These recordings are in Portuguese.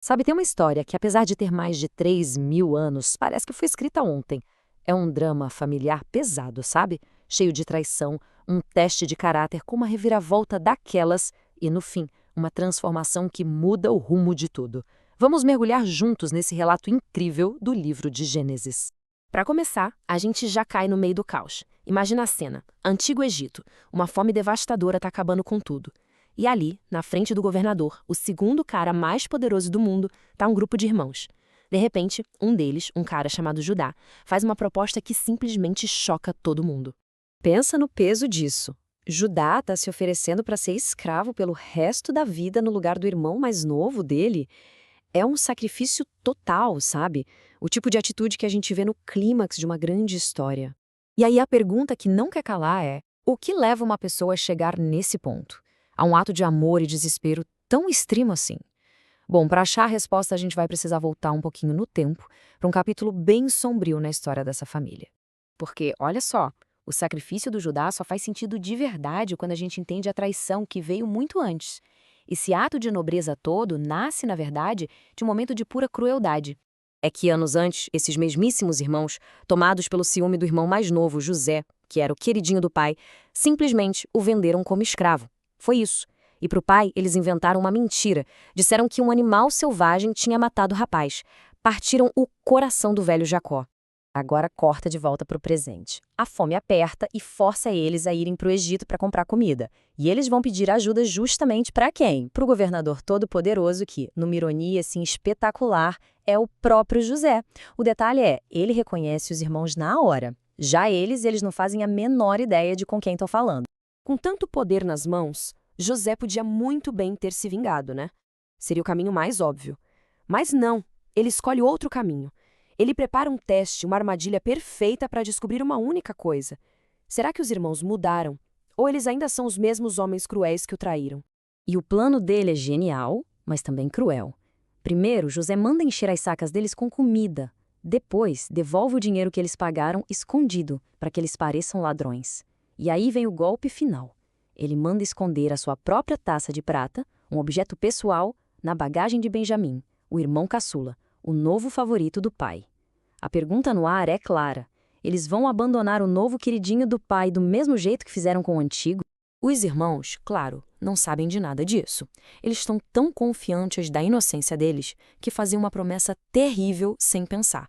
Sabe, tem uma história que, apesar de ter mais de 3.000 anos, parece que foi escrita ontem. É um drama familiar pesado, sabe? Cheio de traição, um teste de caráter com uma reviravolta daquelas e, no fim, uma transformação que muda o rumo de tudo. Vamos mergulhar juntos nesse relato incrível do livro de Gênesis. Para começar, a gente já cai no meio do caos. Imagina a cena: Antigo Egito, uma fome devastadora está acabando com tudo. E ali, na frente do governador, o segundo cara mais poderoso do mundo, está um grupo de irmãos. De repente, um deles, um cara chamado Judá, faz uma proposta que simplesmente choca todo mundo. Pensa no peso disso. Judá está se oferecendo para ser escravo pelo resto da vida no lugar do irmão mais novo dele. É um sacrifício total, sabe? O tipo de atitude que a gente vê no clímax de uma grande história. E aí a pergunta que não quer calar é: o que leva uma pessoa a chegar nesse ponto? A um ato de amor e desespero tão extremo assim? Bom, para achar a resposta, a gente vai precisar voltar um pouquinho no tempo, para um capítulo bem sombrio na história dessa família. Porque, olha só, o sacrifício do Judá só faz sentido de verdade quando a gente entende a traição que veio muito antes. Esse ato de nobreza todo nasce, na verdade, de um momento de pura crueldade. É que anos antes, esses mesmíssimos irmãos, tomados pelo ciúme do irmão mais novo, José, que era o queridinho do pai, simplesmente o venderam como escravo. Foi isso. E para o pai, eles inventaram uma mentira. Disseram que um animal selvagem tinha matado o rapaz. Partiram o coração do velho Jacó. Agora corta de volta para o presente. A fome aperta e força eles a irem para o Egito para comprar comida. E eles vão pedir ajuda justamente para quem? Para o governador todo-poderoso que, numa ironia assim espetacular, é o próprio José. O detalhe é, ele reconhece os irmãos na hora. Já eles não fazem a menor ideia de com quem estão falando. Com tanto poder nas mãos, José podia muito bem ter se vingado, né? Seria o caminho mais óbvio. Mas não, ele escolhe outro caminho. Ele prepara um teste, uma armadilha perfeita para descobrir uma única coisa. Será que os irmãos mudaram? Ou eles ainda são os mesmos homens cruéis que o traíram? E o plano dele é genial, mas também cruel. Primeiro, José manda encher as sacas deles com comida. Depois, devolve o dinheiro que eles pagaram escondido, para que eles pareçam ladrões. E aí vem o golpe final. Ele manda esconder a sua própria taça de prata, um objeto pessoal, na bagagem de Benjamim, o irmão caçula, o novo favorito do pai. A pergunta no ar é clara. Eles vão abandonar o novo queridinho do pai do mesmo jeito que fizeram com o antigo? Os irmãos, claro, não sabem de nada disso. Eles estão tão confiantes da inocência deles que fazem uma promessa terrível sem pensar.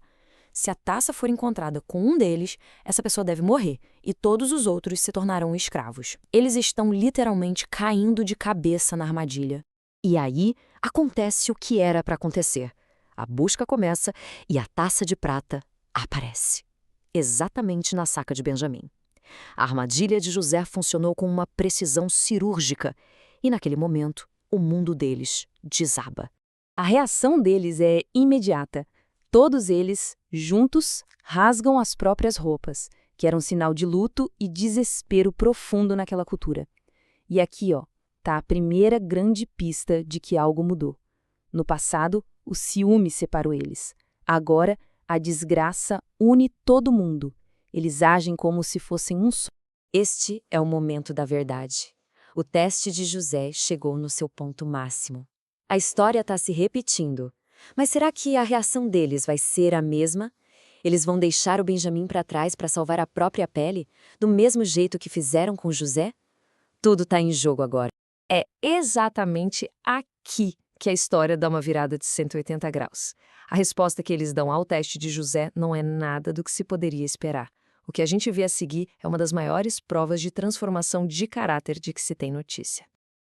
Se a taça for encontrada com um deles, essa pessoa deve morrer e todos os outros se tornarão escravos. Eles estão literalmente caindo de cabeça na armadilha. E aí acontece o que era para acontecer. A busca começa e a taça de prata aparece. Exatamente na saca de Benjamim. A armadilha de José funcionou com uma precisão cirúrgica e, naquele momento, o mundo deles desaba. A reação deles é imediata. Todos eles, juntos, rasgam as próprias roupas, que era um sinal de luto e desespero profundo naquela cultura. E aqui, tá a primeira grande pista de que algo mudou. No passado, o ciúme separou eles. Agora, a desgraça une todo mundo. Eles agem como se fossem um só. Este é o momento da verdade. O teste de José chegou no seu ponto máximo. A história está se repetindo. Mas será que a reação deles vai ser a mesma? Eles vão deixar o Benjamim para trás para salvar a própria pele, do mesmo jeito que fizeram com José? Tudo está em jogo agora. É exatamente aqui que a história dá uma virada de 180 graus. A resposta que eles dão ao teste de José não é nada do que se poderia esperar. O que a gente vê a seguir é uma das maiores provas de transformação de caráter de que se tem notícia.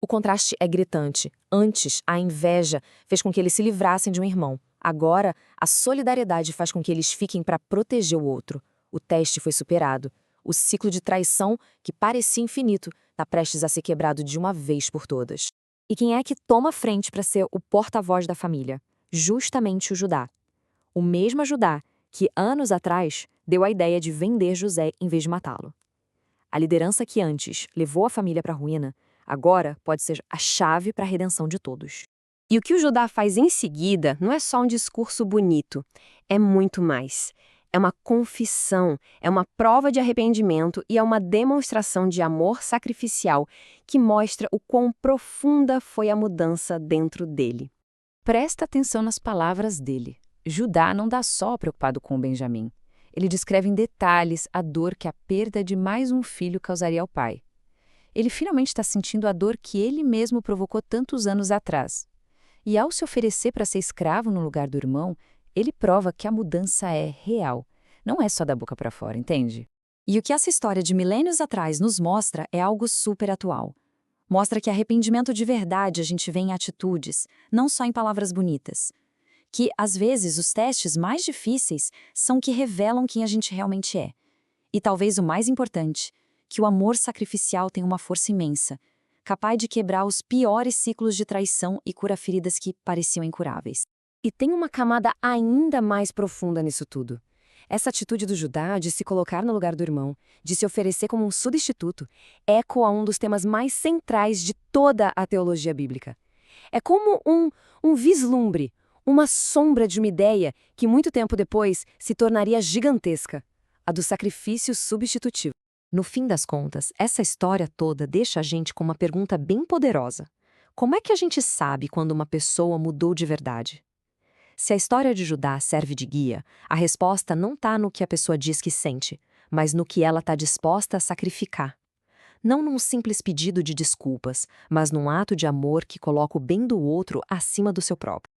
O contraste é gritante. Antes, a inveja fez com que eles se livrassem de um irmão. Agora, a solidariedade faz com que eles fiquem para proteger o outro. O teste foi superado. O ciclo de traição, que parecia infinito, está prestes a ser quebrado de uma vez por todas. E quem é que toma frente para ser o porta-voz da família? Justamente o Judá. O mesmo Judá que, anos atrás, deu a ideia de vender José em vez de matá-lo. A liderança que antes levou a família para a ruína, agora pode ser a chave para a redenção de todos. E o que o Judá faz em seguida não é só um discurso bonito, é muito mais. É uma confissão, é uma prova de arrependimento e é uma demonstração de amor sacrificial que mostra o quão profunda foi a mudança dentro dele. Presta atenção nas palavras dele. Judá não dá só preocupado com Benjamim. Ele descreve em detalhes a dor que a perda de mais um filho causaria ao pai. Ele finalmente está sentindo a dor que ele mesmo provocou tantos anos atrás. E ao se oferecer para ser escravo no lugar do irmão, ele prova que a mudança é real. Não é só da boca para fora, entende? E o que essa história de milênios atrás nos mostra é algo super atual. Mostra que arrependimento de verdade a gente vê em atitudes, não só em palavras bonitas. Que, às vezes, os testes mais difíceis são que revelam quem a gente realmente é. E talvez o mais importante, que o amor sacrificial tem uma força imensa, capaz de quebrar os piores ciclos de traição e cura feridas que pareciam incuráveis. E tem uma camada ainda mais profunda nisso tudo. Essa atitude do Judá de se colocar no lugar do irmão, de se oferecer como um substituto, ecoa um dos temas mais centrais de toda a teologia bíblica. É como um vislumbre, uma sombra de uma ideia que muito tempo depois se tornaria gigantesca, a do sacrifício substitutivo. No fim das contas, essa história toda deixa a gente com uma pergunta bem poderosa. Como é que a gente sabe quando uma pessoa mudou de verdade? Se a história de Judá serve de guia, a resposta não está no que a pessoa diz que sente, mas no que ela está disposta a sacrificar. Não num simples pedido de desculpas, mas num ato de amor que coloca o bem do outro acima do seu próprio.